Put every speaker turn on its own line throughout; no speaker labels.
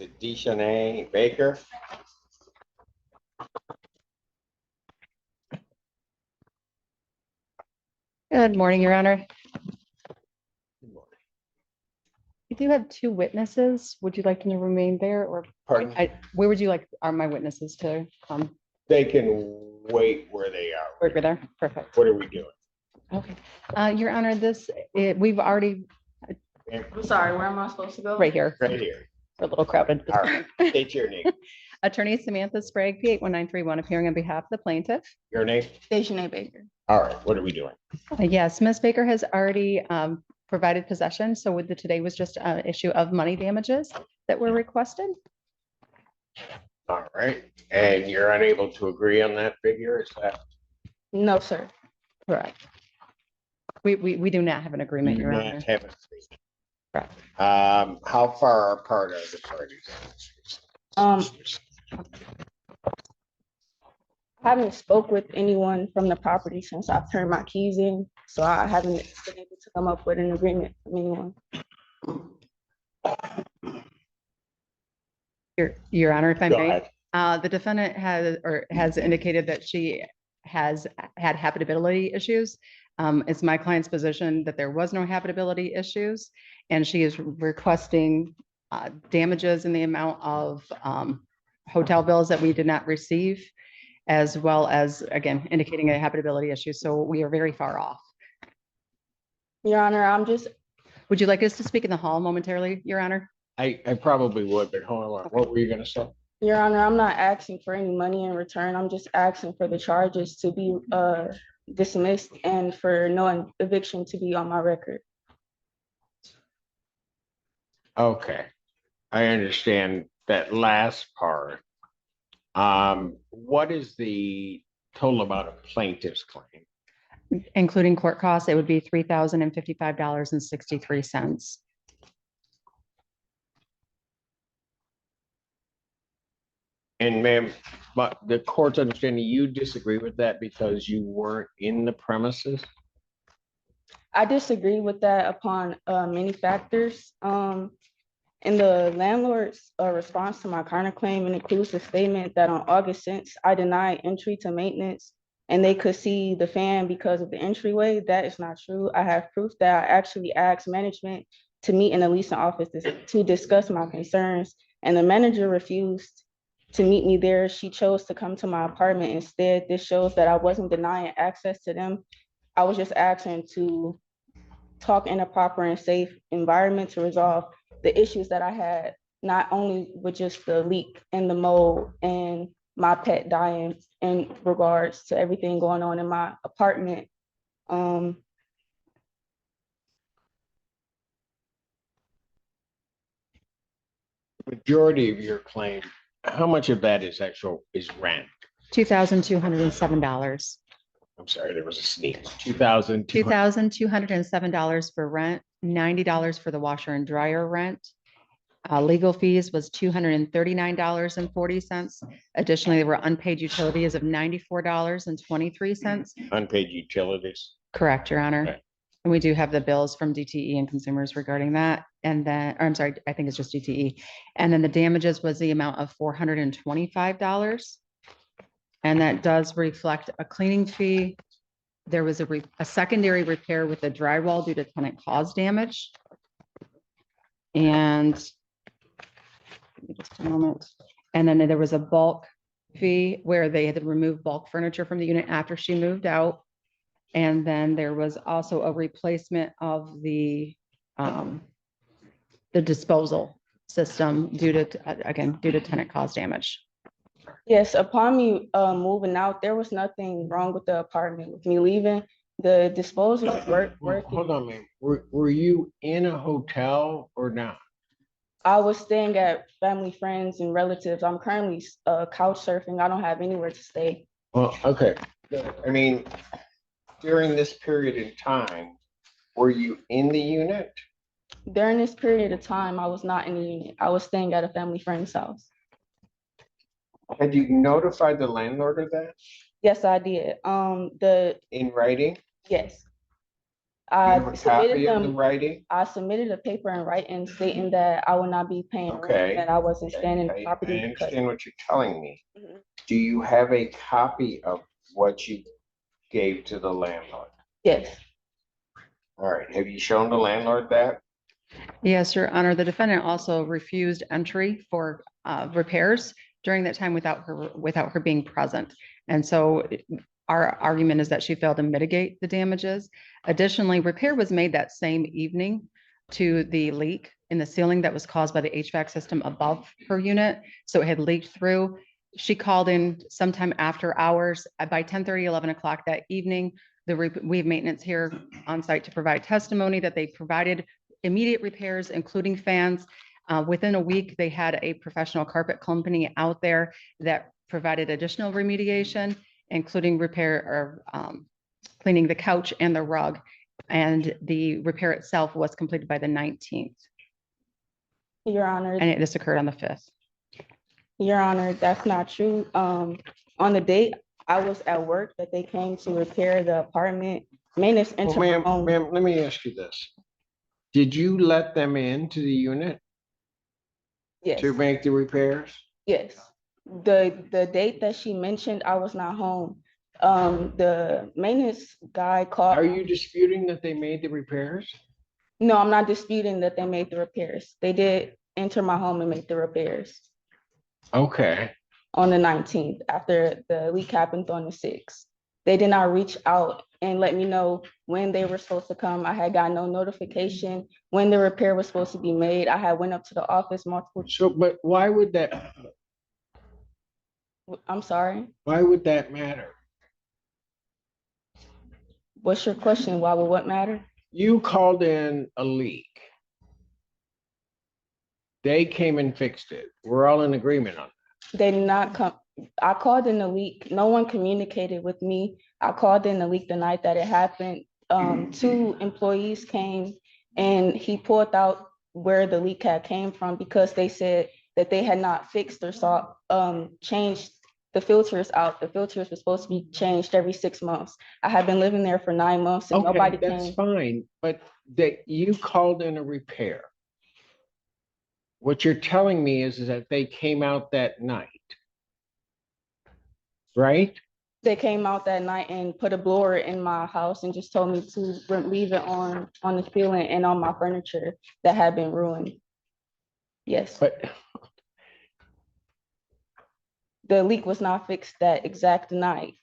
Is it Deschanay Baker?
Good morning, Your Honor.
Good morning.
We do have two witnesses. Would you like them to remain there or
Pardon?
where would you like my witnesses to come?
They can wait where they are.
Over there? Perfect.
What are we doing?
Okay. Your Honor, we've already,
I'm sorry, where am I supposed to go?
right here.
Right here.
We're a little crowded.
All right. State your name.
Attorney Samantha Sprague, P81931, appearing on behalf of the plaintiff.
Your name?
Deschanay Baker.
All right. What are we doing?
Yes, Ms. Baker has already provided possession. So today was just an issue of money damages that were requested.
All right. And you're unable to agree on that figure? Is that?
No, sir.
Correct. We do not have an agreement, Your Honor.
Not have it.
Correct.
How far apart are the parties?
I haven't spoke with anyone from the property since I've turned my keys in, so I haven't been able to come up with an agreement from anyone.
Your Honor, if I
Go
may,
ahead.
the defendant has indicated that she has had habitability issues. It's my client's position that there was no habitability issues, and she is requesting damages in the amount of hotel bills that we did not receive, as well as, again, indicating a habitability issue. So we are very far off.
Your Honor,
Would you like us to speak in the hall momentarily, Your Honor?
I probably would, but hold on. What were you going to say?
Your Honor, I'm not asking for any money in return. I'm just asking for the charges to be dismissed and for no eviction to be on my record.
Okay. I understand that last part. What is the total amount of plaintiff's claim?
Including court costs, it would be $3,055.63.
And ma'am, but the court's understanding you disagree with that because you weren't in the premises?
I disagree with that upon many factors. In the landlord's response to my counterclaim, it includes the statement that on August 6th, I denied entry to maintenance and they could see the fan because of the entryway. That is not true. I have proof that I actually asked management to meet in the leasing office to discuss my concerns, and the manager refused to meet me there. She chose to come to my apartment instead. This shows that I wasn't denying access to them. I was just asking to talk in a proper and safe environment to resolve the issues that I had, not only with just the leak and the mold and my pet dying in regards to everything going on in my apartment.
Majority of your claim, how much of that is rent?
$2,207.
I'm sorry, there was a sneeze. 2,000.
$2,207 for rent, $90 for the washer and dryer rent. Legal fees was $239.40. Additionally, there were unpaid utilities of $94.23.
Unpaid utilities.
Correct, Your Honor.
Okay.
And we do have the bills from DTE and consumers regarding that. And then, or I'm sorry, I think it's just DTE. And then the damages was the amount of $425. And that does reflect a cleaning fee. There was a secondary repair with the drywall due to tenant caused damage. And give me just a moment. And then there was a bulk fee where they had to remove bulk furniture from the unit after she moved out. And then there was also a replacement of the disposal system due to tenant caused damage.
Yes, upon me moving out, there was nothing wrong with the apartment. With me leaving, the disposal working.
Hold on, man. Were you in a hotel or not?
I was staying at family, friends, and relatives. I'm currently couch surfing. I don't have anywhere to stay.
Well, okay. I mean, during this period in time, were you in the unit?
During this period of time, I was not in the unit. I was staying at a family friend's house.
Had you notified the landlord of that
Yes, I did.
in writing?
Yes. I
have a
submitted
copy of the
them,
writing?
I submitted a paper in writing stating that I will not be paying rent,
Okay.
that I wasn't staying in the
I
property because.
understand what you're telling me.
Mhm.
Do you have a copy of what you gave to the landlord?
Yes,
All right, have you shown the landlord that?
Yes, Your Honor. The defendant also refused entry for repairs during that time without her being present. And so our argument is that she failed to mitigate the damages. Additionally, repair was made that same evening to the leak in the ceiling that was caused by the HVAC system above her unit. So it had leaked through. She called in sometime after hours by 10:30, 11 o'clock that evening. We have maintenance here on site to provide testimony that they provided immediate repairs, including fans. Within a week, they had a professional carpet company out there that provided additional remediation, including repair or cleaning the couch and the rug. And the repair itself was completed by the 19th,
Your Honor.
and this occurred on the 5th.
Your Honor, that's not true. On the date I was at work that they came to repair the apartment, maintenance
Well,
entered my
ma'am,
home.
let me ask you this. Did you let them into the unit
Yes,
to make the repairs?
yes. The date that she mentioned, I was not home. The maintenance guy called.
Are you disputing that they made the repairs?
No, I'm not disputing that they made the repairs. They did enter my home and make the repairs
Okay,
on the 19th after the leak happened on the 6th. They did not reach out and let me know when they were supposed to come. I had got no notification when the repair was supposed to be made. I had went up to the office multiple.
so, but why would that
I'm sorry.
matter?
What's your question? Why would what matter?
You called in a leak. They came and fixed it. We're all in agreement on that.
They did not come. I called in the leak. No one communicated with me. I called in the leak the night that it happened. 2 employees came and he pulled out where the leak had came from because they said that they had not fixed or changed the filters out. The filters were supposed to be changed every 6 months. I had been living there for 9 months and nobody
Okay, that's
came.
fine, but that you called in a repair. What you're telling me is that they came out that night, right?
They came out that night and put a blower in my house and just told me to leave it on the ceiling and on my furniture that had been ruined. Yes,
But
the leak was not fixed that exact night.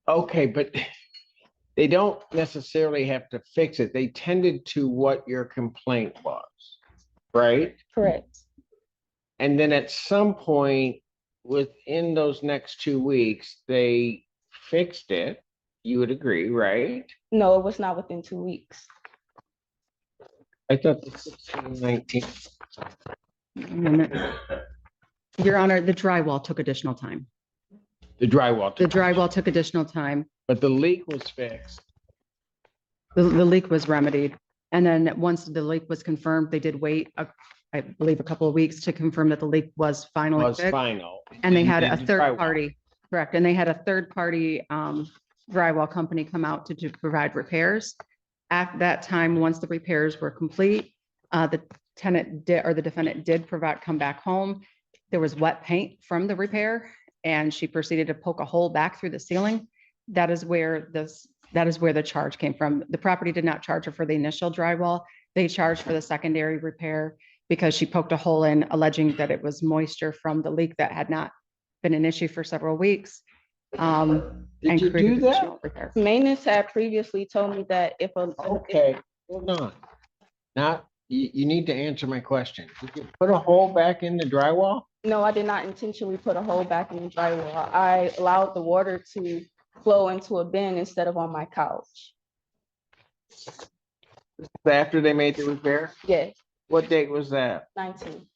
okay, but they don't necessarily have to fix it. They tended to what your complaint was, right?
Correct.
And then at some point within those next 2 weeks, they fixed it. You would agree, right?
No, it was not within 2 weeks.
I thought the 16, 19.
Your Honor, the drywall took additional time.
The drywall.
The drywall took additional time.
But the leak was fixed.
The leak was remedied. And then once the leak was confirmed, they did wait, I believe, a couple of weeks to confirm that the leak was finally
Was
fixed.
final.
And they had
did
a
the
third
drywall.
party, correct, and they had a third party drywall company come out to provide repairs. At that time, once the repairs were complete, the tenant did, or the defendant did come back home. There was wet paint from the repair, and she proceeded to poke a hole back through the ceiling. That is where the charge came from. The property did not charge her for the initial drywall. They charged for the secondary repair because she poked a hole in, alleging that it was moisture from the leak that had not been an issue for several weeks.
Did you do that?
Repair.
Maintenance had previously told me that if a.
Okay, hold on. Now, you need to answer my question. Did you put a hole back in the drywall?
No, I did not intentionally put a hole back in the drywall. I allowed the water to flow into a bin instead of on my couch.
After they made the repair?
Yes,
What date was that?
19.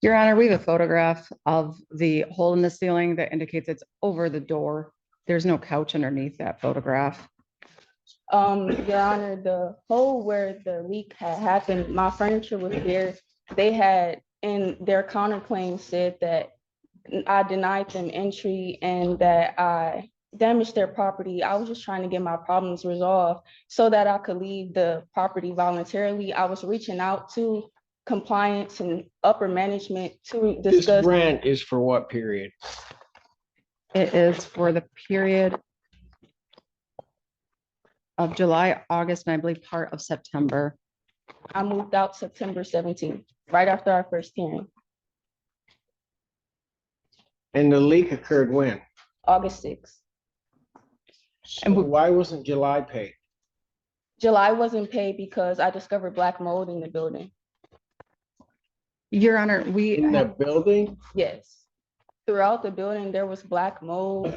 Your Honor, we have a photograph of the hole in the ceiling that indicates it's over the door. There's no couch underneath that photograph.
Your Honor, the hole where the leak had happened, my furniture was there. They had, in their counterclaim said that I denied them entry and that I damage their property. I was just trying to get my problems resolved so that I could leave the property voluntarily. I was reaching out to compliance and upper management to
This
discuss.
rent is for what period?
It is for the period of July, August, and I believe part of September.
I moved out September 17th, right after our first hearing,
And the leak occurred when?
August 6th.
So why wasn't July paid?
July wasn't paid because I discovered black mold in the building.
Your Honor, we,
In the building?
Yes. Throughout the building, there was black mold.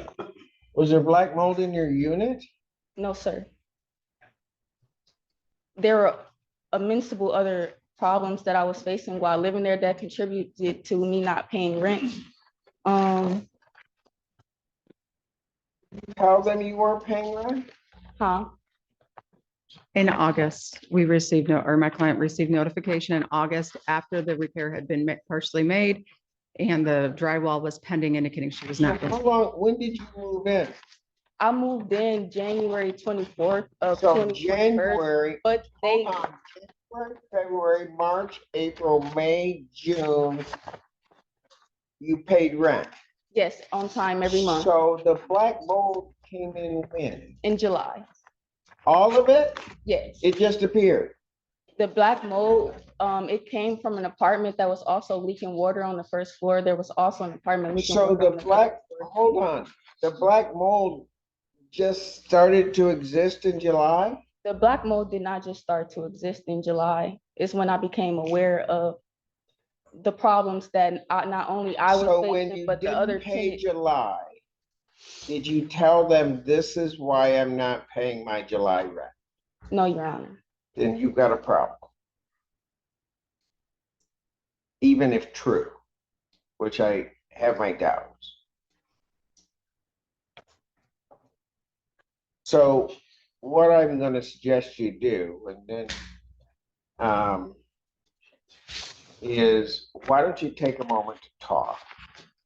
Was there black mold in your unit?
No, sir. There were immense other problems that I was facing while living there that contributed to me not paying rent.
Tell them you weren't paying rent?
Huh?
in August, we received, or my client received notification in August after the repair had been partially made and the drywall was pending, indicating she was not.
How long, when did you move in?
I moved in January 24th of
So
2021,
January,
but they,
hold on, January, February, March, April, May, June, you paid rent.
yes, on time every month
So the black mold came in when?
in July.
All of it?
Yes,
It just appeared.
the black mold, it came from an apartment that was also leaking water on the first floor. There was also an apartment leaking
So
water
the
on the
black,
second floor.
hold on, the black mold just started to exist in July?
The black mold did not just start to exist in July. It's when I became aware of the problems that not only I
So
was
when
facing,
you
but the other
didn't pay
tenants.
July, did you tell them this is why I'm not paying my July rent?
No, Your Honor.
Then you've got a problem. Even if true, which I have my doubts. So what I'm gonna suggest you do, and then, is why don't you take a moment to talk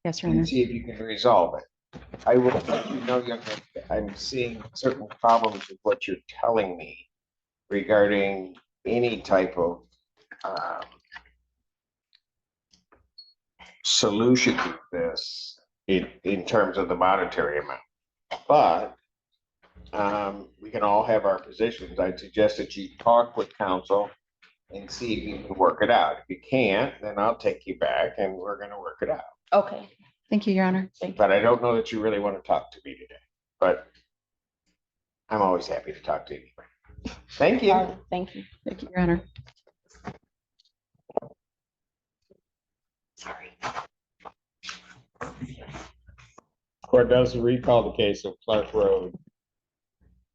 Yes, Your Honor.
and see if you can resolve it? I will let you know, young man, I'm seeing certain problems with what you're telling me regarding any type of solution to this in terms of the monetary amount. But we can all have our positions. I'd suggest that you talk with counsel and see if you can work it out. If you can't, then I'll take you back and we're gonna work it out.
Okay,
Thank you, Your Honor.
thank you.
But I don't know that you really want to talk to me today, but I'm always happy to talk to you. Thank you.
Thank you.
Thank you, Your Honor.
Sorry.
Court does recall the case of Clark Road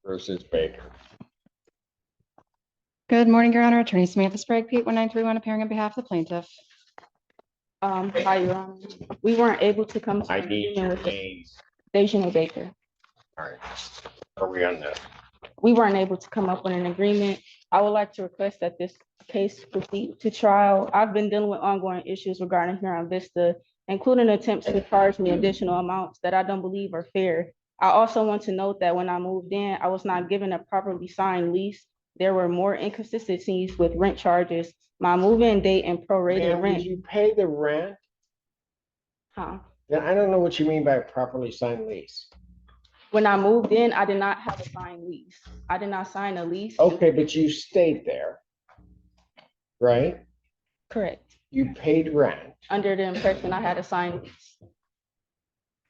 versus Baker.
Good morning, Your Honor. Attorney Samantha Sprague, Pete 1931, appearing on behalf of the plaintiff.
Hi, Your Honor. We weren't able to come to
I
an
need
agreement
your
with the
name.
Dejanay Baker.
All right. Are we on that?
We weren't able to come up with an agreement. I would like to request that this case proceed to trial. I've been dealing with ongoing issues regarding Huron Vista, including attempts to charge me additional amounts that I don't believe are fair. I also want to note that when I moved in, I was not given a properly signed lease. There were more inconsistencies with rent charges, my move-in date and prorated
Ma'am, did
rent.
you pay the rent?
Huh?
Then I don't know what you mean by a properly signed lease.
When I moved in, I did not have a signed lease. I did not sign a lease.
Okay, but you stayed there, right?
Correct.
You paid rent.
Under the impression I had a signed lease.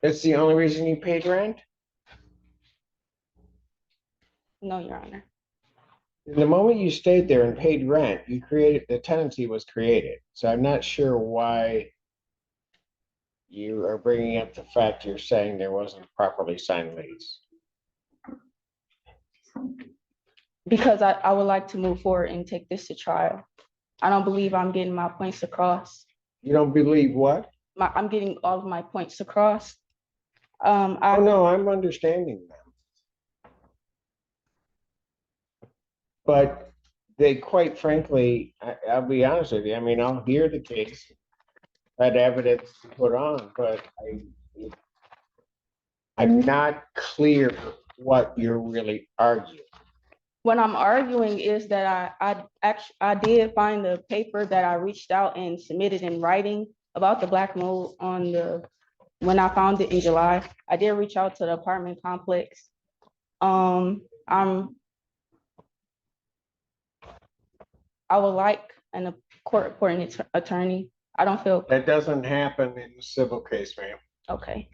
That's the only reason you paid rent?
No, Your Honor.
The moment you stayed there and paid rent, you created, the tenancy was created. So I'm not sure why you are bringing up the fact you're saying there wasn't a properly signed lease.
Because I would like to move forward and take this to trial. I don't believe I'm getting my points across.
You don't believe what?
I'm getting all of my points across.
Oh, no, I'm understanding them. But they, quite frankly, I'll be honest with you, I mean, I'll hear the case, had evidence to put on, but I'm not clear what you're really arguing.
What I'm arguing is that I did find the paper that I reached out and submitted in writing about the black mold when I found it in July. I did reach out to the apartment complex. I would like a court-appointed attorney. I don't feel,
That doesn't happen in a civil case, ma'am.
okay.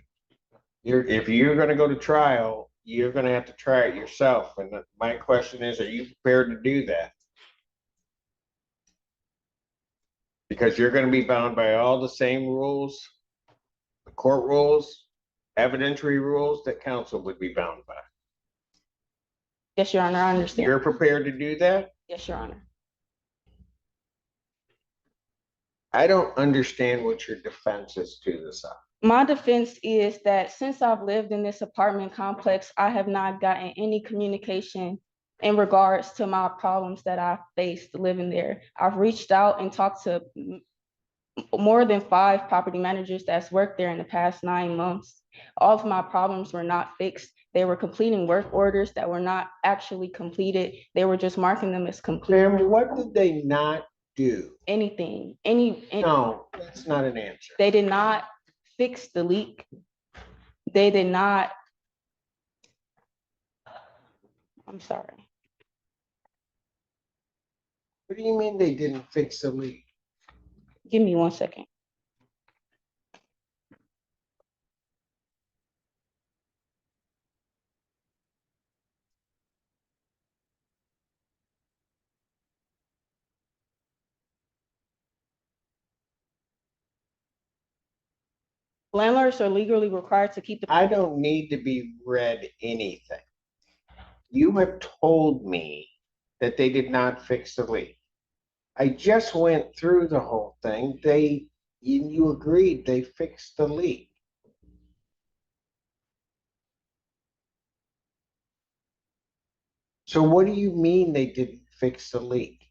If you're gonna go to trial, you're gonna have to try it yourself. And my question is, are you prepared to do that? Because you're gonna be bound by all the same rules, the court rules, evidentiary rules that counsel would be bound by.
Yes, Your Honor, I understand.
You're prepared to do that?
Yes, Your Honor.
I don't understand what your defense is to this.
My defense is that since I've lived in this apartment complex, I have not gotten any communication in regards to my problems that I faced living there. I've reached out and talked to more than 5 property managers that's worked there in the past 9 months. All of my problems were not fixed. They were completing work orders that were not actually completed. They were just marking them as complete.
Ma'am, what did they not do?
Anything,
No, that's not an answer.
they did not fix the leak. They did not, I'm sorry.
What do you mean they didn't fix the leak?
Give me 1 second. Landlords are legally required to keep the.
I don't need to be read anything. You have told me that they did not fix the leak. I just went through the whole thing. You agreed they fixed the leak. So what do you mean they didn't fix the leak?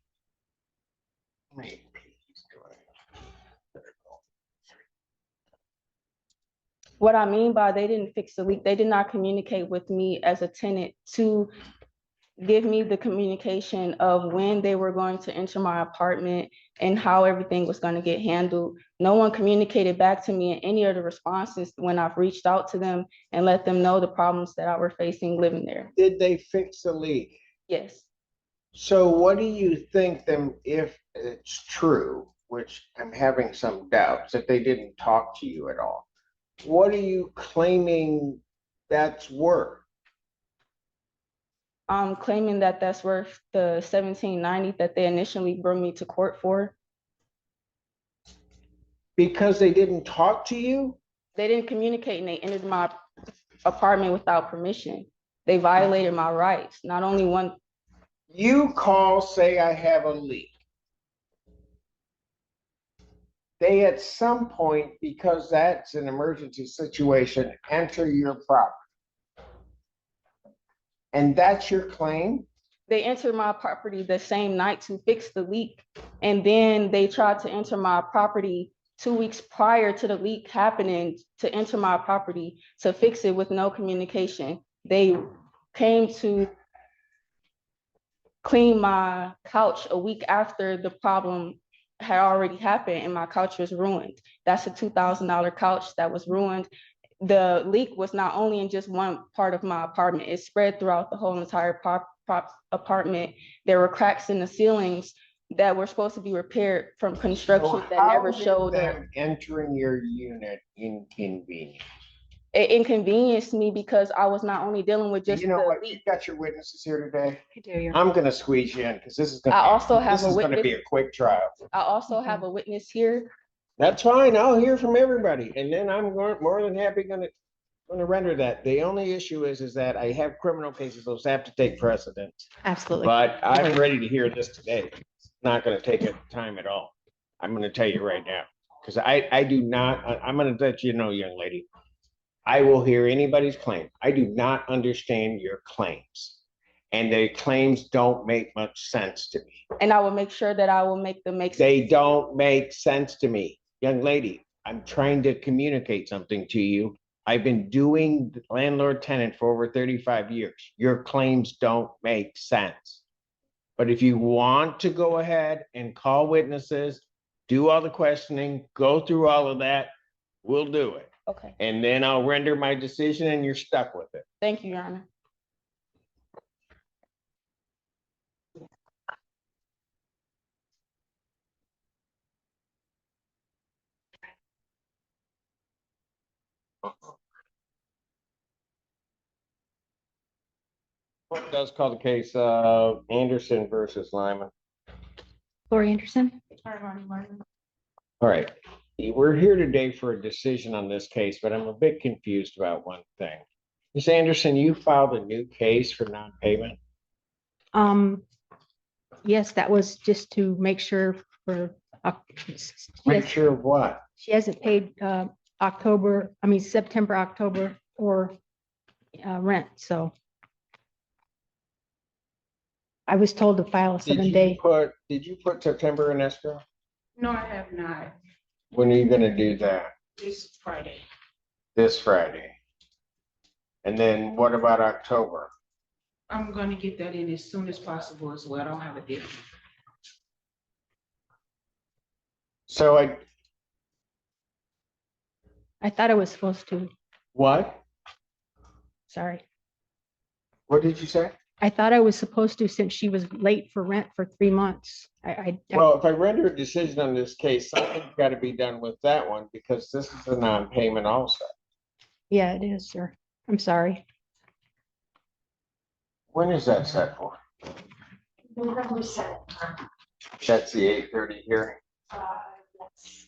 What I mean by they didn't fix the leak, they did not communicate with me as a tenant to give me the communication of when they were going to enter my apartment and how everything was going to get handled. No one communicated back to me in any of the responses when I've reached out to them and let them know the problems that I were facing living there.
Did they fix the leak?
Yes.
So what do you think them, if it's true, which I'm having some doubts that they didn't talk to you at all? What are you claiming that's worth?
I'm claiming that that's worth the $1790 that they initially brought me to court for.
Because they didn't talk to you?
They didn't communicate and they entered my apartment without permission. They violated my rights. Not only one.
You call, say I have a leak. They at some point, because that's an emergency situation, enter your property. And that's your claim?
They entered my property the same night to fix the leak. And then they tried to enter my property 2 weeks prior to the leak happening to enter my property to fix it with no communication. They came to clean my couch a week after the problem had already happened and my couch was ruined. That's a $2,000 couch that was ruined. The leak was not only in just one part of my apartment, it spread throughout the whole entire apartment. There were cracks in the ceilings that were supposed to be repaired from construction that never showed up.
Entering your unit inconvenient.
It inconvenienced me because I was not only dealing with just
You know
the
what,
leak.
you've got your witnesses here today.
I do, Your
I'm gonna squeeze you in because this is
I
gonna,
also have
this
a
is gonna
witness.
be a quick trial.
I also have a witness here.
That's fine. I'll hear from everybody, and then I'm more than happy gonna render that. The only issue is that I have criminal cases, those have to take precedence.
Absolutely.
But I'm ready to hear this today. It's not gonna take time at all. I'm gonna tell you right now, because I do not. I'm gonna let you know, young lady. I will hear anybody's claim. I do not understand your claims, and the claims don't make much sense to me.
And I will make sure that I will make them make sense.
They don't make sense to me. Young lady, I'm trying to communicate something to you. I've been doing landlord tenant for over 35 years. Your claims don't make sense. But if you want to go ahead and call witnesses, do all the questioning, go through all of that, we'll do it.
Okay,
And then I'll render my decision and you're stuck with it.
thank you, Your Honor.
Court does call the case of Anderson versus Lyman.
Lori Anderson.
All right, we're here today for a decision on this case, but I'm a bit confused about one thing. Ms. Anderson, you filed a new case for non-payment?
Yes, that was just to make sure for,
Make sure of what?
she hasn't paid, September, October, or rent, so. I was told to file a
Did
7-day.
you put September in escrow?
No, I have not.
When are you gonna do that?
This Friday.
This Friday? And then what about October?
I'm gonna get that in as soon as possible as well. I don't have a deadline.
So
I thought I was supposed to,
what?
sorry.
What did you say?
I thought I was supposed to, since she was late for rent for 3 months.
Well, if I render a decision on this case, something's gotta be done with that one because this is a non-payment also.
Yeah, it is, sir. I'm sorry.
When is that set for?
November 7th.
That's the 8:30 hearing.
Yes.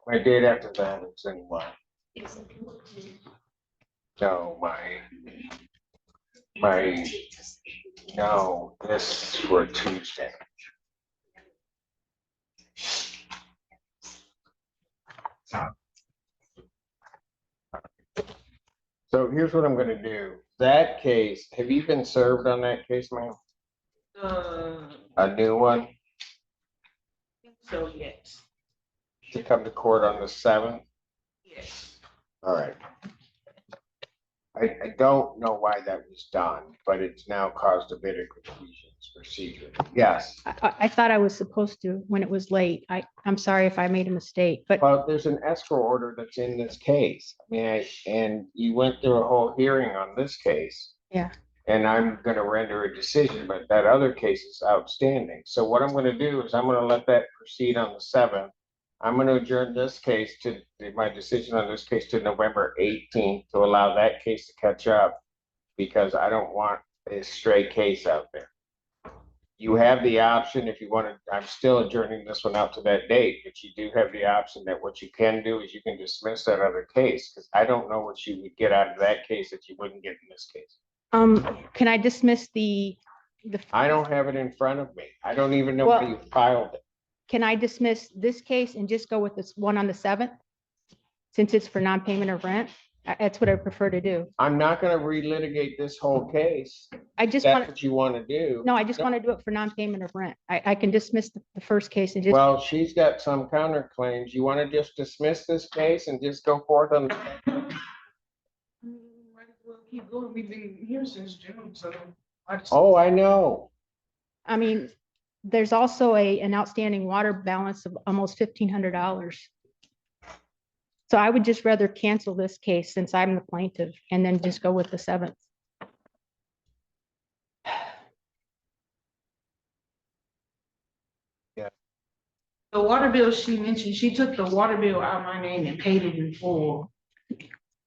My date after that is in what?
It's included.
No, no, this for Tuesday. So here's what I'm gonna do. That case, have you been served on that case, ma'am? A new one
So yes,
to come to court on the 7th?
yes.
All right. I don't know why that was done, but it's now caused a bit of confusion procedure. Yes.
I thought I was supposed to when it was late. I'm sorry if I made a mistake, but
Well, there's an escrow order that's in this case. I mean, and you went through a whole hearing on this case.
Yeah.
And I'm gonna render a decision, but that other case is outstanding. So what I'm gonna do is I'm gonna let that proceed on the 7th. I'm gonna adjourn this case to, my decision on this case to November 18th to allow that case to catch up. Because I don't want a stray case out there. You have the option if you want to, I'm still adjourning this one out to that date, but you do have the option that what you can do is you can dismiss that other case, because I don't know what you would get out of that case that you wouldn't get in this case.
can I dismiss the,
I don't have it in front of me. I don't even know
Well-
where you filed it.
can I dismiss this case and just go with this one on the 7th? Since it's for non-payment of rent? That's what I prefer to do.
I'm not gonna relitigate this whole case.
I just
That's
want,
what you want to do.
no, I just want to do it for non-payment of rent. I can dismiss the first case and just,
Well, she's got some counterclaims. You want to just dismiss this case and just go forth on,
Might as well keep going. We've been here since June, so.
oh, I know.
I mean, there's also an outstanding water balance of almost $1,500. So I would just rather cancel this case since I'm the plaintiff and then just go with the 7th.
The water bill she mentioned, she took the water bill out of my name and paid it in full.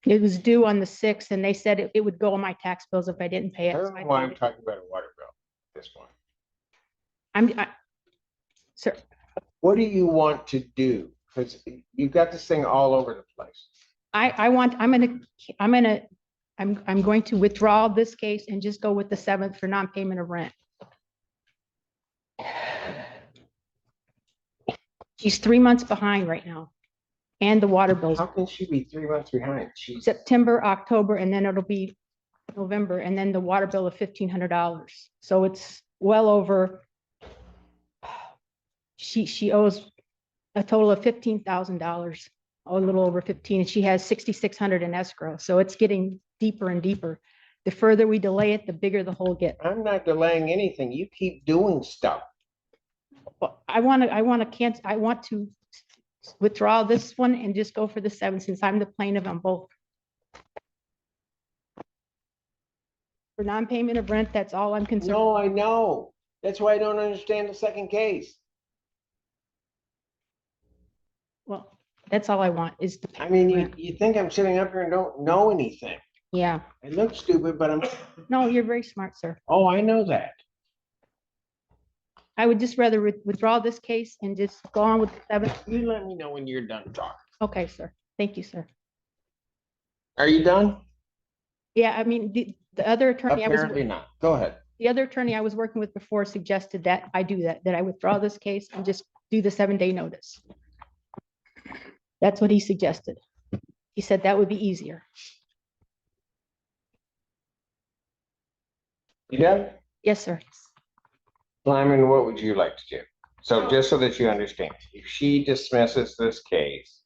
It was due on the 6th and they said it would go on my tax bills if I didn't pay
I
it.
don't know why I'm talking about a water bill at this point.
Sir,
What do you want to do? Because you've got this thing all over the place.
I'm going to withdraw this case and just go with the 7th for non-payment of rent. She's 3 months behind right now. And the water bills,
How can she be 3 months behind? She's,
September, October, and then it'll be November, and then the water bill of $1,500. So it's well over. She owes a total of $15,000. a little over 15, and she has 6,600 in escrow. So it's getting deeper and deeper. The further we delay it, the bigger the hole gets.
I'm not delaying anything. You keep doing stuff.
Well, I want to cancel, I want to withdraw this one and just go for the 7 since I'm the plaintiff on both. For non-payment of rent, that's all I'm concerned.
No, I know. That's why I don't understand the second case.
Well, that's all I want is the.
I mean,
rent.
you think I'm sitting up here and don't know anything.
Yeah,
I look stupid, but I'm,
no, you're very smart, sir.
oh, I know that.
I would just rather withdraw this case and just go on with the 7.
You let me know when you're done talking.
Okay, sir. Thank you, sir.
Are you done?
Yeah, I mean, the other attorney,
Apparently not. Go ahead.
the other attorney I was working with before suggested that I do that I withdraw this case and just do the 7-day notice. That's what he suggested. He said that would be easier.
You done?
Yes, sir.
Lyman, what would you like to do? So just so that you understand, if she dismisses this case,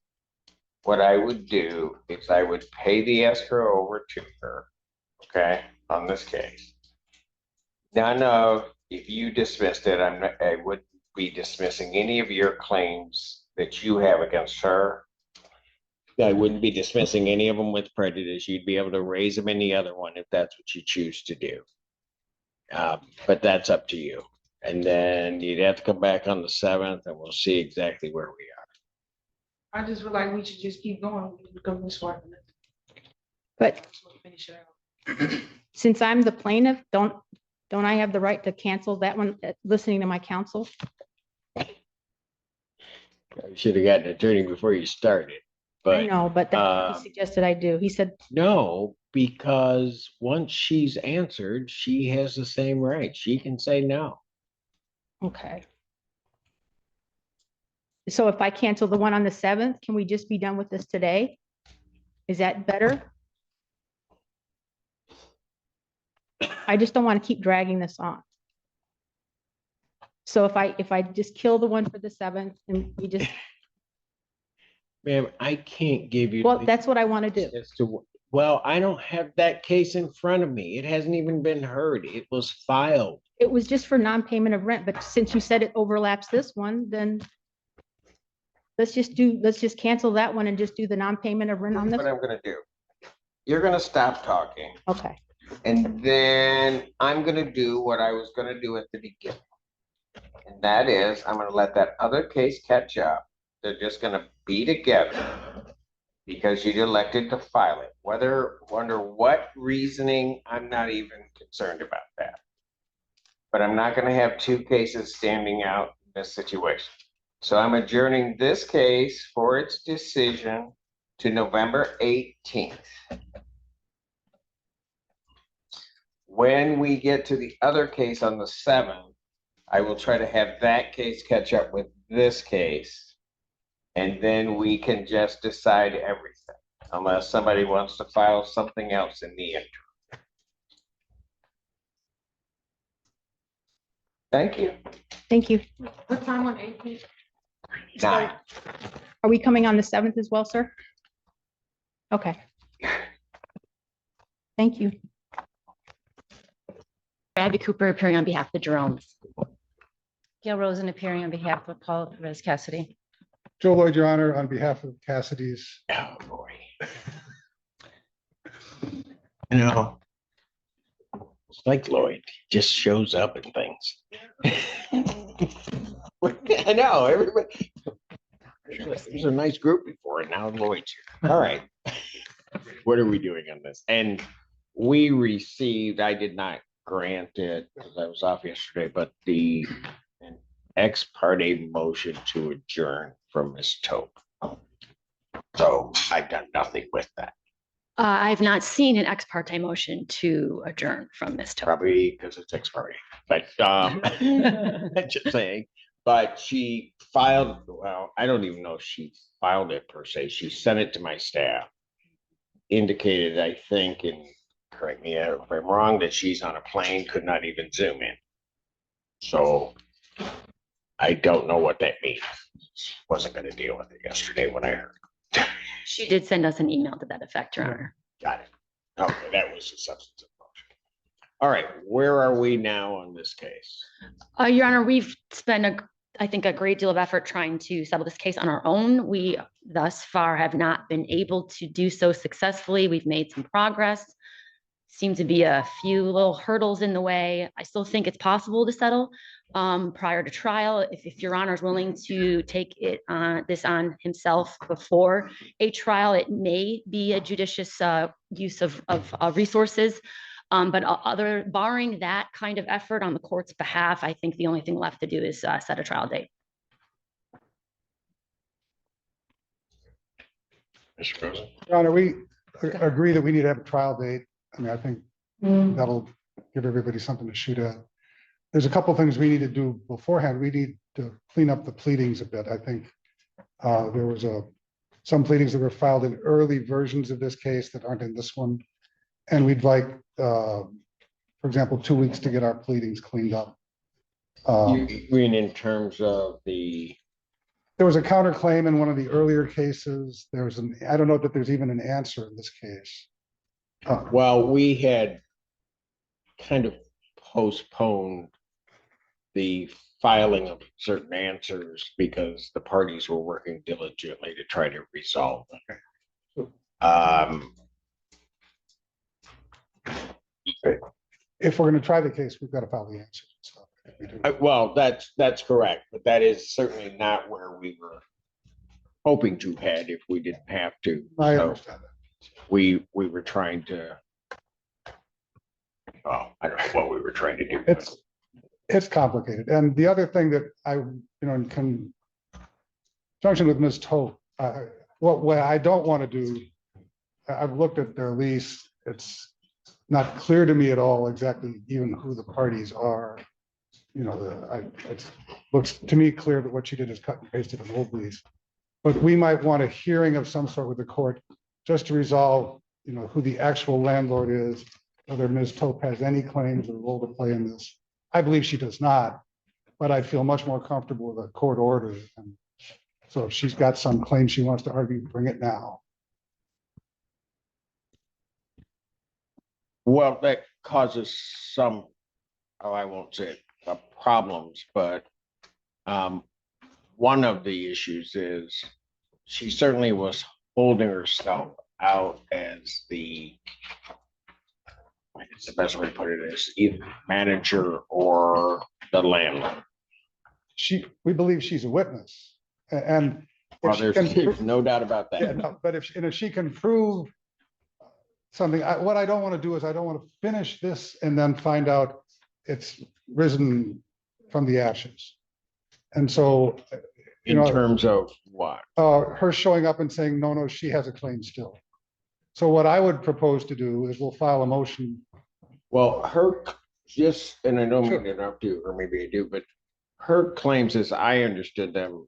what I would do is I would pay the escrow over to her, okay, on this case. None of, if you dismissed it, I wouldn't be dismissing any of your claims that you have against her. I wouldn't be dismissing any of them with prejudice. You'd be able to raise them in the other one if that's what you choose to do. But that's up to you. And then you'd have to come back on the 7th and we'll see exactly where we are.
I just feel like we should just keep going because this one.
But
Finish it out.
since I'm the plaintiff, don't I have the right to cancel that one, listening to my counsel?
You should have gotten an attorney before you started.
I
But
know, but that's what he suggested I do. He said,
no, because once she's answered, she has the same right. She can say no.
okay. So if I cancel the one on the 7th, can we just be done with this today? Is that better? I just don't want to keep dragging this on. So if I just kill the one for the 7th and we just,
Ma'am, I can't give you.
well, that's what I want to do.
as to, well, I don't have that case in front of me. It hasn't even been heard. It was filed.
It was just for non-payment of rent, but since you said it overlaps this one, then let's just cancel that one and just do the non-payment of rent on
That's
this.
what I'm gonna do. You're gonna stop talking.
Okay,
And then I'm gonna do what I was gonna do at the beginning. And that is, I'm gonna let that other case catch up. They're just gonna be together because you elected to file it. Whether, under what reasoning, I'm not even concerned about that. But I'm not gonna have two cases standing out in this situation. So I'm adjourning this case for its decision to November 18th. When we get to the other case on the 7th, I will try to have that case catch up with this case. And then we can just decide everything, unless somebody wants to file something else in the interim. Thank you.
thank you.
What time on 18th?
9.
Are we coming on the 7th as well, sir? Okay. Thank you.
Abby Cooper appearing on behalf of the Jeromes. Gail Rosen appearing on behalf of Paul Perez Cassidy.
Joe Lloyd, Your Honor, on behalf of Cassidy's.
Oh, boy. You know, it's like Lloyd, just shows up in things. I know, everybody. It was a nice group before, and now Lloyd's here. All right. What are we doing on this? And we received, I did not grant it because I was off yesterday, but an ex parte motion to adjourn from Ms. Tope. So I've done nothing with that,
I have not seen an ex parte motion to adjourn from this topic.
probably because it's ex parte, but just saying. But she filed, well, I don't even know if she filed it per se. She sent it to my staff. Indicated, I think, and correct me if I'm wrong, that she's on a plane, could not even zoom in. So I don't know what that means. Wasn't gonna deal with it yesterday when I heard.
She did send us an email to that effect, Your Honor.
Got it. Okay, that was the substantive motion. All right, where are we now on this case?
Your Honor, we've spent I think a great deal of effort trying to settle this case on our own. We thus far have not been able to do so successfully. We've made some progress. Seem to be a few little hurdles in the way. I still think it's possible to settle prior to trial. If Your Honor is willing to take this on himself before a trial, it may be a judicious use of resources. But barring that kind of effort on the court's behalf, I think the only thing left to do is set a trial date.
Mr. Rosen?
Your Honor, we agree that we need to have a trial date. I mean, I think that'll give everybody something to shoot at. There's a couple of things we need to do beforehand. We need to clean up the pleadings a bit. I think there was some pleadings that were filed in early versions of this case that aren't in this one. And we'd like, for example, 2 weeks to get our pleadings cleaned up.
You mean in terms of the,
There was a counterclaim in one of the earlier cases. I don't know that there's even an answer in this case.
well, we had kind of postponed the filing of certain answers because the parties were working diligently to try to resolve them.
If we're going to try the case, we've got to file the answers. So we do.
Well, that's correct, but that is certainly not where we were hoping to head if we didn't have to.
I
So
understand that.
we were trying to, well, I don't know what we were trying to do.
It's complicated. And the other thing that in conjunction with Ms. Toth, what I don't want to do, I've looked at their lease. It's not clear to me at all exactly even who the parties are. It looks to me clear that what she did is cut and pasted an old lease. But we might want a hearing of some sort with the court just to resolve, who the actual landlord is, whether Ms. Toth has any claims or role to play in this. I believe she does not, but I'd feel much more comfortable with a court order. And so if she's got some claim she wants to argue, bring it now.
Well, that causes some, I won't say problems, but one of the issues is she certainly was holding herself out as the best way to put it is either manager or the landlord.
We believe she's a witness, and
Well, there's no doubt about that.
yeah, no, but if she can prove something, what I don't want to do is I don't want to finish this and then find out it's risen from the ashes. And so,
In terms of what?
her showing up and saying, no, she has a claim still. So what I would propose to do is we'll file a motion.
Well, and I don't mean to interrupt you, or maybe I do, but her claims, as I understood them,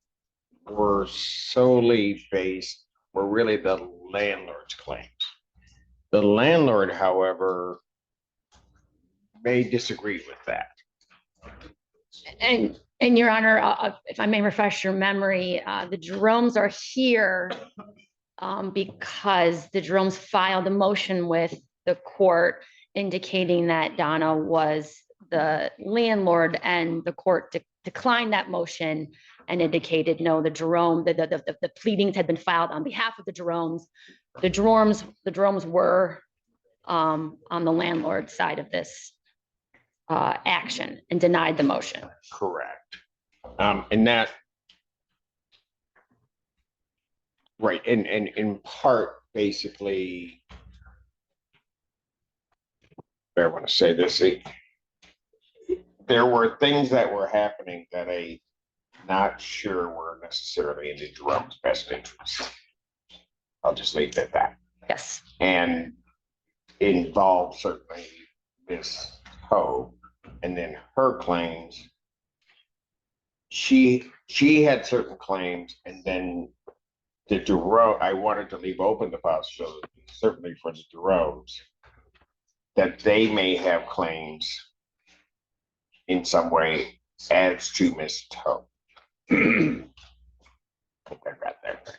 were really the landlord's claims. The landlord, however, may disagree with that.
And Your Honor, if I may refresh your memory, the Jeromes are here because the Jeromes filed a motion with the court indicating that Donna was the landlord, and the court declined that motion and indicated no, the pleadings had been filed on behalf of the Jeromes. The Jeromes were on the landlord side of this action and denied the motion.
Correct. And that, right, and in part, basically, I want to say this, there were things that were happening that I'm not sure were necessarily in the Jerome's best interest. I'll just leave it at that.
Yes.
And involved certainly Miss Hope, and then her claims. She had certain claims, and then the Jerome, I wanted to leave open the possibility, certainly for the Jeromes, that they may have claims in some way as to Miss Hope. I think I got that.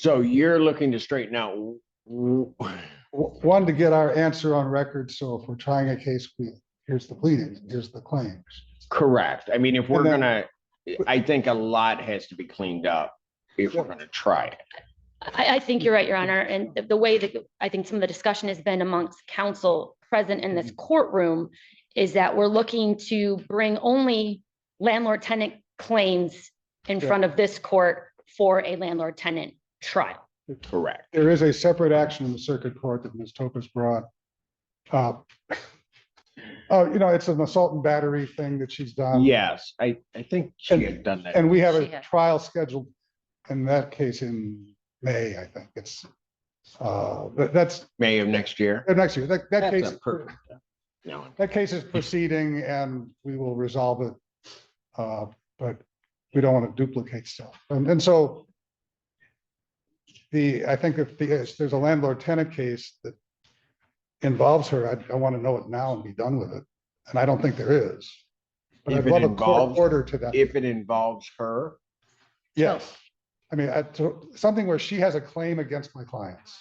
So you're looking to straighten out.
One, to get our answer on record, so if we're trying a case, here's the pleadings, here's the claims.
Correct. I mean, if we're
And
gonna, I think a lot has to be cleaned up if we're gonna try it.
I think you're right, Your Honor. And the way that I think some of the discussion has been amongst counsel present in this courtroom is that we're looking to bring only landlord-tenant claims in front of this court for a landlord-tenant trial.
Correct.
There is a separate action in the circuit court that Ms. Topaz brought. Oh, it's an assault and battery thing that she's done.
Yes, I think she had done that.
And we have
She
a
had.
trial scheduled in that case in May, I think. It's, that's
May of next year.
next year. That
That's
case,
a perfect. No,
that case is proceeding and we will resolve it. But we don't want to duplicate stuff. And so I think if there's a landlord-tenant case that involves her, I want to know it now and be done with it. And I don't think there is. But
If
I'd
it
love a
involves-
court order to that.
if it involves her,
Yes. I mean, something where she has a claim against my clients.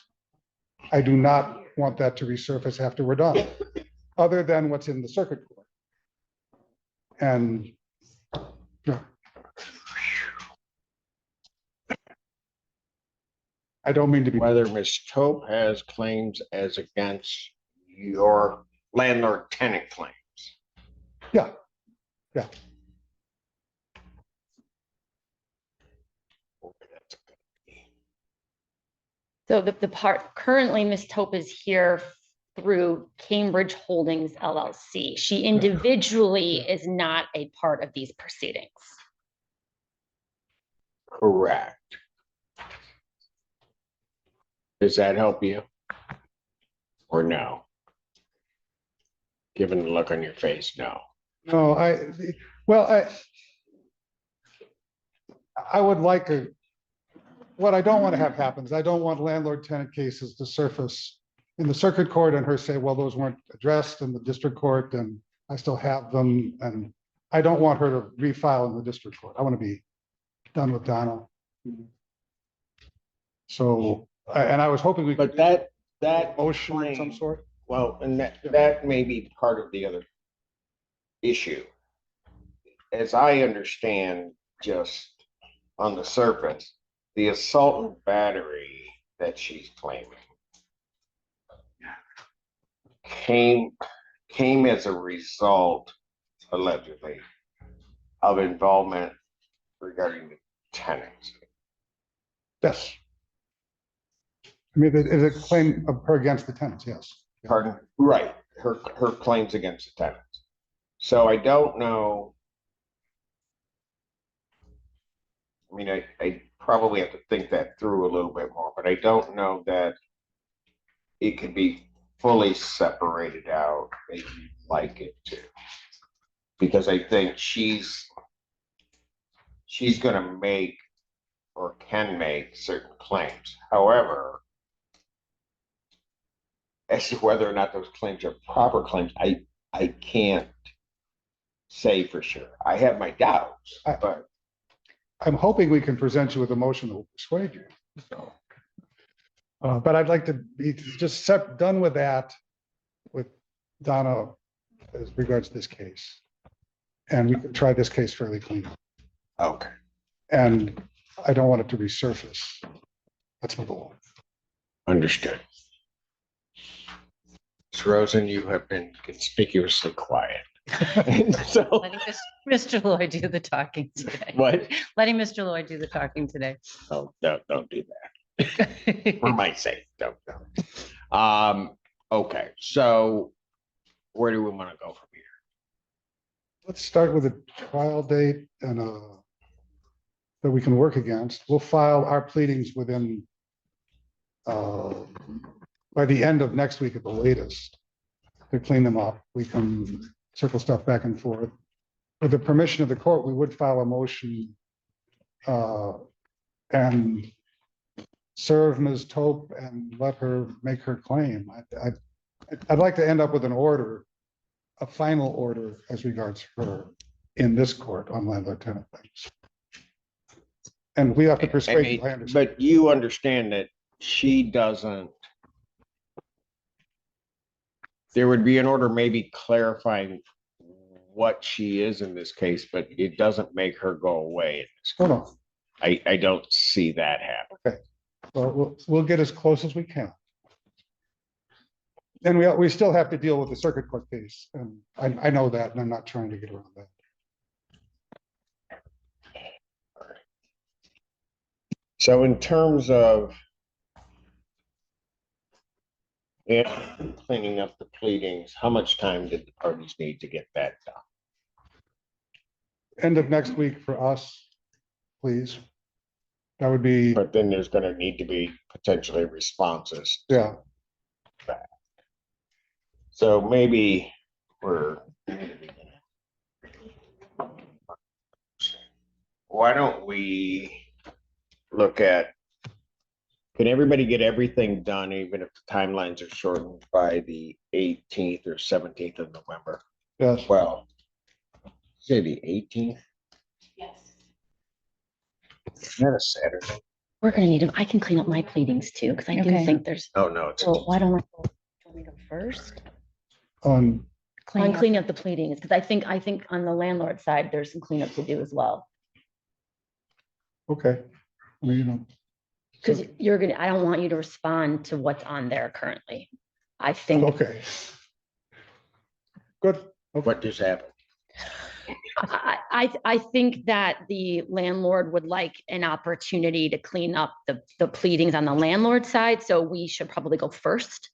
I do not want that to resurface after we're done, other than what's in the circuit court. And yeah. I don't mean to be,
whether Ms. Tope has claims as against your landlord-tenant claims.
yeah.
So the part, currently Ms. Tope is here through Cambridge Holdings LLC. She individually is not a part of these proceedings.
Correct. Does that help you? Or no? Given the look on your face, no.
No, I would like what I don't want to have happen is I don't want landlord-tenant cases to surface in the circuit court and her say, well, those weren't addressed in the district court and I still have them. And I don't want her to refile in the district court. I want to be done with Donna. So, and I was hoping we could.
But that
Motion of some
claim-
sort.
Well, and that may be part of the other issue. As I understand, just on the surface, the assault and battery that she's claiming came as a result, allegedly, of involvement regarding the tenants.
Yes. I mean, is a claim of her against the tenants, yes.
Pardon? Right, her claims against the tenants. So I don't know. I mean, I probably have to think that through a little bit more, but I don't know that it could be fully separated out as you'd like it to. Because I think she's gonna make or can make certain claims. However, as to whether or not those claims are proper claims, I can't say for sure. I have my doubts, but
I'm hoping we can present you with a motion that will persuade you. So, but I'd like to be just done with that with Donna as regards to this case. And we can try this case fairly clean.
okay.
And I don't want it to resurface. That's my goal.
Understood. Ms. Rosen, you have been conspicuously quiet. So,
Letting Mr. Lloyd do the talking today.
what?
Letting Mr. Lloyd do the talking today.
Oh, no, don't do that. For my sake, don't. Okay, so where do we want to go from here?
Let's start with a trial date and that we can work against. We'll file our pleadings within by the end of next week at the latest to clean them up. We can circle stuff back and forth. With the permission of the court, we would file a motion and serve Ms. Tope and let her make her claim. I'd like to end up with an order, a final order as regards her in this court on landlord-tenant things. And we have to
I
persuade.
mean,
you, I understand.
but you understand that she doesn't. There would be an order maybe clarifying what she is in this case, but it doesn't make her go away.
Hold on.
I don't see that happen.
Well, we'll get as close as we can. And we still have to deal with the circuit court case, and I know that, and I'm not trying to get around that.
So in terms of cleaning up the pleadings, how much time did the parties need to get that done?
End of next week for us, please. That would be,
But then there's gonna need to be potentially responses.
yeah,
So maybe we're. Why don't we look at, can everybody get everything done, even if the timelines are shortened by the 18th or 17th of November?
yes.
Well, say the 18th,
Yes.
is that a Saturday?
We're gonna need them. I can clean up my pleadings too, because I do
Okay.
think there's,
Oh, no, it's.
so why don't I go, do you want me to go first?
On,
On cleaning up the pleadings, because I think on the landlord side, there's some cleanup to do as well.
okay. I mean, you know,
Because you're gonna, I don't want you to respond to what's on there currently. I think,
okay. Good. Okay.
What just happened?
I think that the landlord would like an opportunity to clean up the pleadings on the landlord side, so we should probably go first.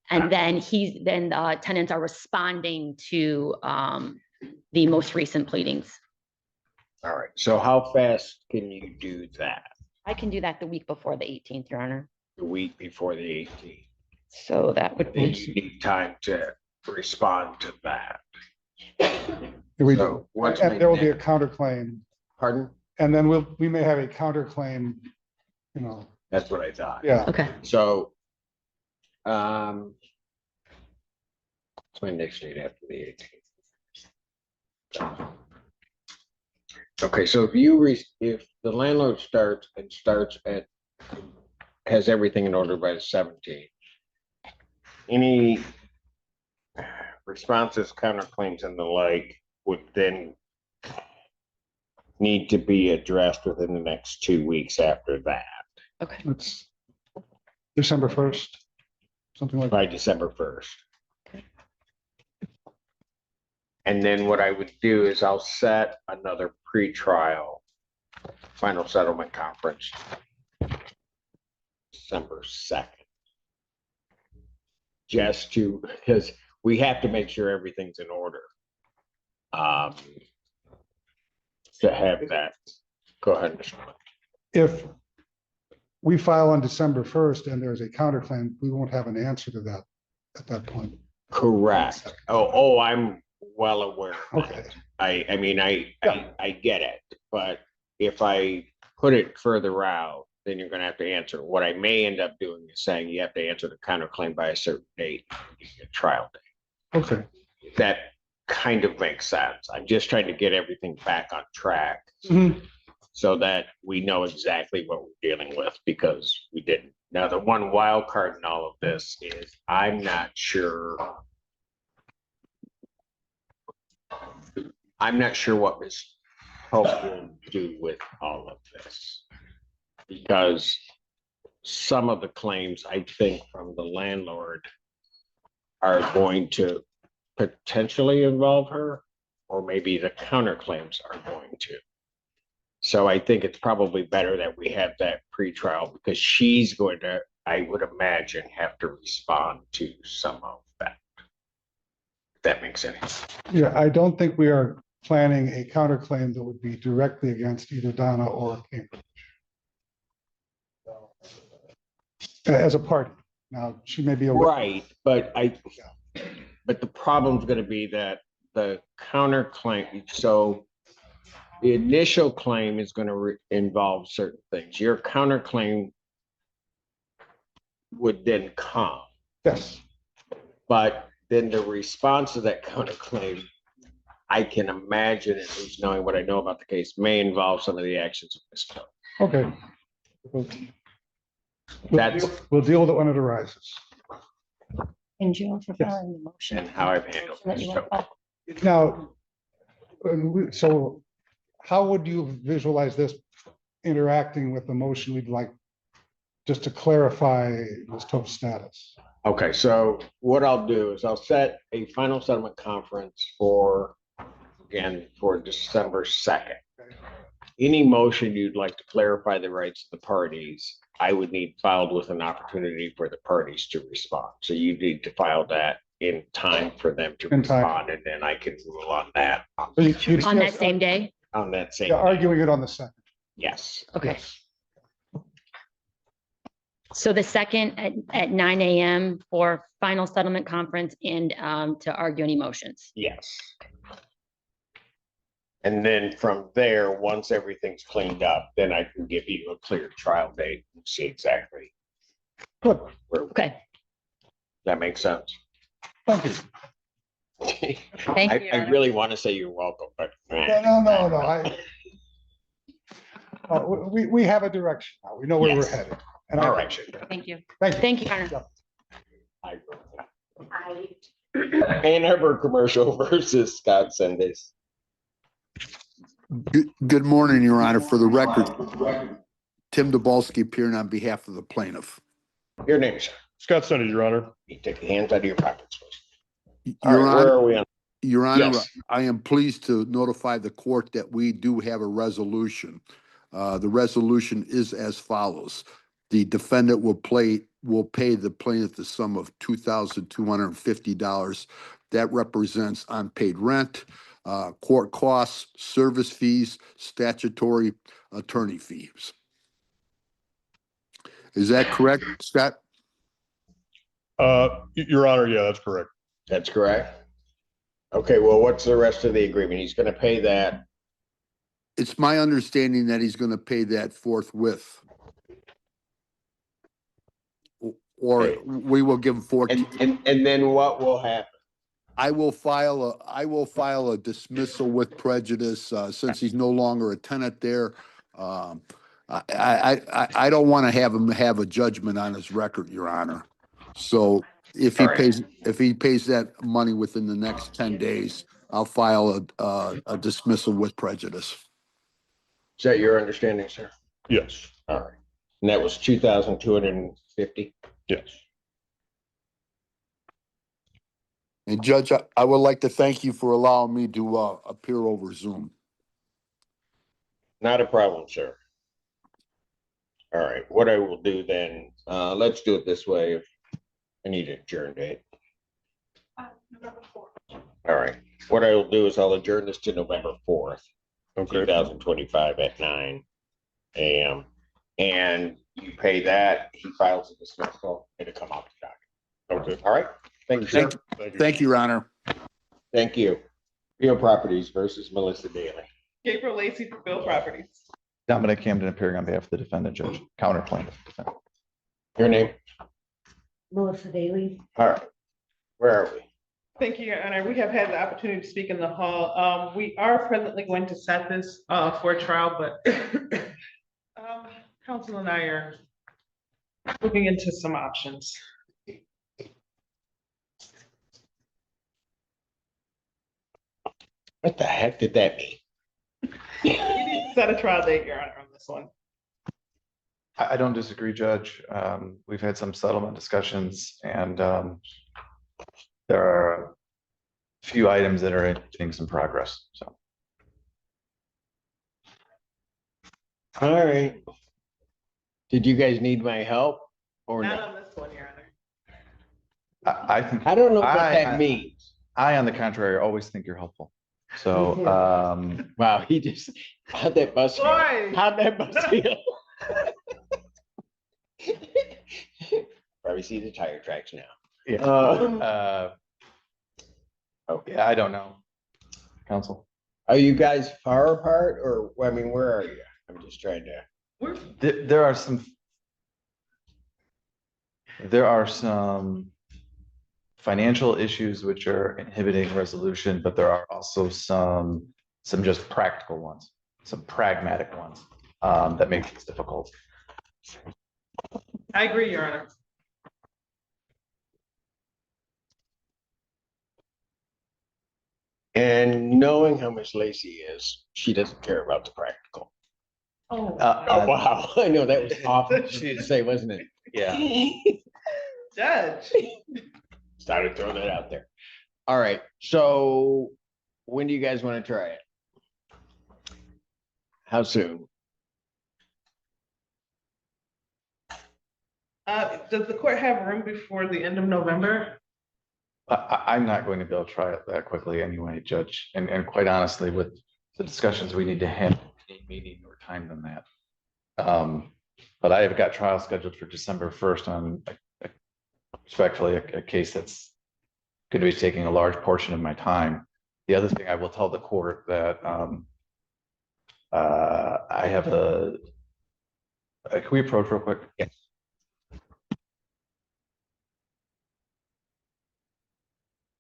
And then then the tenants are responding to the most recent pleadings.
All right, so how fast can you do that?
I can do that the week before the 18th, Your Honor.
The week before the 18th?
So that would
Then
be,
you need time to respond to that.
We,
So what's
and there will be a
next?
counterclaim,
Pardon?
and then we may have a counterclaim, you know,
That's what I thought.
yeah.
okay.
So, it's my next date after the 18th. Okay, so if the landlord starts at, has everything in order by the 17th, any responses, counterclaims and the like would then need to be addressed within the next 2 weeks after that,
Okay.
It's December 1st, something like that.
by December 1st. And then what I would do is I'll set another pre-trial final settlement conference December 2nd. Just because we have to make sure everything's in order. To have that, go ahead, Mr. Lynn.
If we file on December 1st and there's a counterclaim, we won't have an answer to that at that point.
Correct. Oh, I'm well aware of
Okay.
that. I mean, I get it, but if I put it further out, then you're gonna have to answer. What I may end up doing is saying you have to answer the counterclaim by a certain date, a trial date.
Okay.
That kind of makes sense. I'm just trying to get everything back on track
Mhm.
so that we know exactly what we're dealing with, because we didn't. Now, the one wild card in all of this is I'm not sure what Ms. Hope will do with all of this. Because some of the claims, I think, from the landlord are going to potentially involve her, or maybe the counterclaims are going to. So I think it's probably better that we have that pre-trial, because she's going to, I would imagine, have to respond to some of that. If that makes any sense.
Yeah, I don't think we are planning a counterclaim that would be directly against either Donna or Cambridge as a party. Now, she may be a.
Right, but the problem's gonna be that the counterclaim, so the initial claim is gonna involve certain things. Your counterclaim would then come,
Yes,
but then the response to that counterclaim, I can imagine, at least knowing what I know about the case, may involve some of the actions of Ms. Coe.
Okay. We'll
That's-
we'll deal with it when it arises.
And Joe for
Yes.
filing the motion.
And how I've handled
That you
this.
want to file.
Now, so how would you visualize this interacting with the motion we'd like, just to clarify Ms. Toth's status?
Okay, so what I'll do is I'll set a final settlement conference for, again, for December 2nd. Any motion you'd like to clarify the rights of the parties, I would need filed with an opportunity for the parties to respond. So you need to file that in time for them to
In time.
respond, and then I can rule on that
So you'd
On
see
that
us
same day?
on that same.
Yeah,
day.
arguing it on the second.
Yes.
Okay.
Yes.
So the second at 9 AM for final settlement conference and to argue any motions.
Yes. And then from there, once everything's cleaned up, then I can give you a clear trial date and see exactly
Good,
where
Okay,
that makes sense.
thank you.
thank
I,
you.
I really want to say you're welcome, but
No. We have a direction now. We know where we're
Yes.
headed. And I
all right.
Thank you.
Thank you.
Thank you, Connor.
I-
I
Ann Arbor Commercial versus Scott Sundays.
Good morning, Your Honor. For the record, Tim Dabalski appearing on behalf of the plaintiff.
Your name, sir.
Scott Sunday, Your Honor.
You take your hands out of your pockets, please. All
Your
right, where
Honor,
are we on?
Your Honor,
Yes.
I am pleased to notify the court that we do have a resolution. The resolution is as follows. The defendant will pay the plaintiff the sum of $2,250. That represents unpaid rent, court costs, service fees, statutory attorney fees. Is that correct, Scott?
Your Honor, yeah, that's correct.
That's correct. Okay, well, what's the rest of the agreement? He's going to pay that.
It's my understanding that he's gonna pay that forthwith. Or
Okay.
we will give him 14.
And then what will happen?
I will file a dismissal with prejudice, since he's no longer a tenant there. I don't want to have him have a judgment on his record, Your Honor. So if he
All right.
pays that money within the next 10 days, I'll file a dismissal with prejudice.
Is that your understanding, sir?
Yes,
All right. And that was 2,250?
yes.
And Judge, I would like to thank you for allowing me to appear over Zoom.
Not a problem, sir. All right, what I will do then, let's do it this way. I need an adjourn date.
November 4th.
All right, what I will do is I'll adjourn this to November 4th,
Okay.
2025 at 9 AM. And you pay that, he files a dismissal, it'll come out the document.
Okay.
All right, thank you, sir.
Thank you, Your Honor.
Thank you. Real Properties versus Melissa Daly.
Gabriel Lacy for Bill Properties.
Dominic Camden appearing on behalf of the defendant, judge, counterclaim.
Your name?
Melissa Daly.
All right, where are we?
Thank you, Your Honor. We have had the opportunity to speak in the hall. We are presently going to set this for trial, but counsel and I are looking into some options.
What the heck did that mean?
We need to set a trial date, Your Honor, on this one.
I don't disagree, Judge. We've had some settlement discussions and there are a few items that are making some progress, so.
All right. Did you guys need my help or
Not
not?
on this one, Your Honor.
I think,
I don't know what
I-
that means.
on the contrary, always think you're helpful. So,
Wow, he just, how'd that bust you?
Boy.
How'd that bust you? Probably see the tire tracks now.
yeah, yeah, I don't know. Counsel.
Are you guys far apart or, I mean, where are you? I'm just trying to.
There are some financial issues which are inhibiting resolution, but there are also some just practical ones, some pragmatic ones. that make things difficult.
I agree, Your Honor.
And knowing how Miss Lacy is, she doesn't care about the practical.
Oh,
Oh, wow. I know that was awful to say, wasn't it?
Yeah.
Judge.
Started throwing it out there. All right, so when do you guys want to try it? How soon?
Does the court have room before the end of November?
I'm not going to be able to try it that quickly anyway, Judge. And quite honestly, with the discussions we need to have, any meeting or time than that. But I have got trial scheduled for December 1st on respectfully a case that's going to be taking a large portion of my time. The other thing I will tell the court that I have can we approach real quick?
Yes.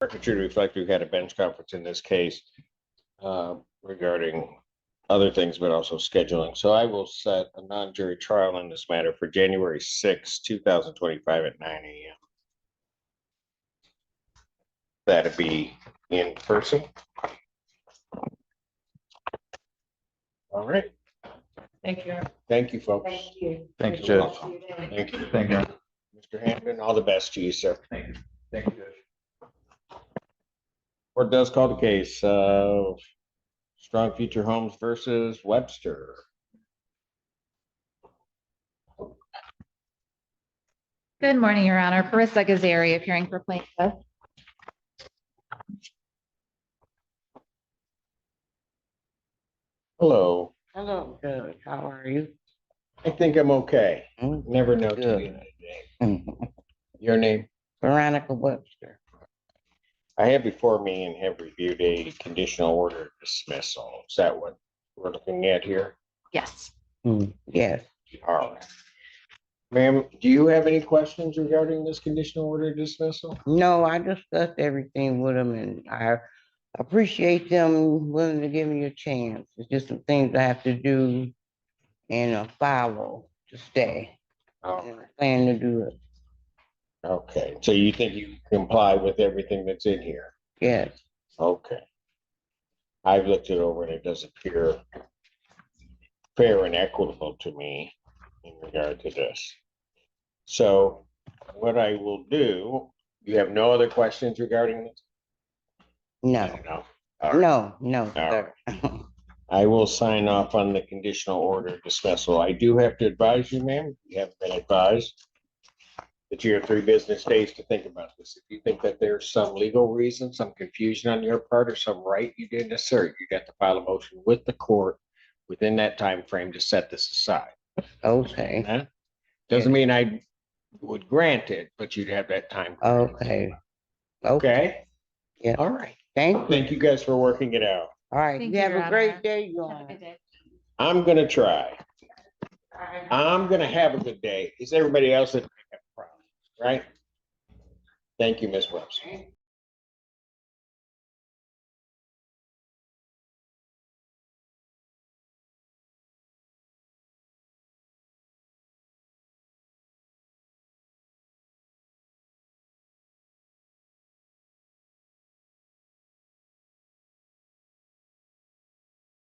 Record should reflect we've had a bench conference in this case regarding other things, but also scheduling. So I will set a non-jury trial on this matter for January 6, 2025 at 9 a.m. That'd be in person. All right.
Thank you.
Thank you, folks.
Thank you.
Thank you, Judge.
Thank you.
Thank you.
Mr. Hampton, all the best to you, sir.
Thank you. Thank you, Judge.
Court does call the case of Strong Future Homes versus Webster.
Good morning, Your Honor. Carissa Gazari appearing for plaintiff.
Hello.
Hello, Judge. How are you?
I think I'm okay.
Mm,
Never know till the
good.
end of the day. Your name?
Veronica Webster.
I have before me and have reviewed a conditional order dismissal. Is that what we're looking at here?
Yes.
Yes.
All right. Ma'am, do you have any questions regarding this conditional order dismissal?
No, I discussed everything with them and I appreciate them willing to give me a chance. It's just some things I have to do and follow to stay. And I plan to do it.
Okay, so you think you comply with everything that's in here?
Yes.
Okay. I've looked it over and it does appear fair and equitable to me in regard to this. So what I will do, you have no other questions regarding this?
No.
No.
No, sir.
I will sign off on the conditional order dismissal. I do have to advise you, ma'am, you haven't been advised that you have 3 business days to think about this. If you think that there's some legal reason, some confusion on your part, or some right you didn't assert, you got to file a motion with the court within that time frame to set this aside.
Okay.
Huh? Doesn't mean I would grant it, but you'd have that time.
Okay.
Okay?
Yeah.
All right.
Thank you.
Thank you guys for working it out.
All right.
Thank
You
you,
have
Your
a
Honor.
great day, Your
Have a
Honor.
good day.
I'm gonna try. I'm gonna have a good day. Is everybody else that have problems, right? Thank you, Ms. Webster.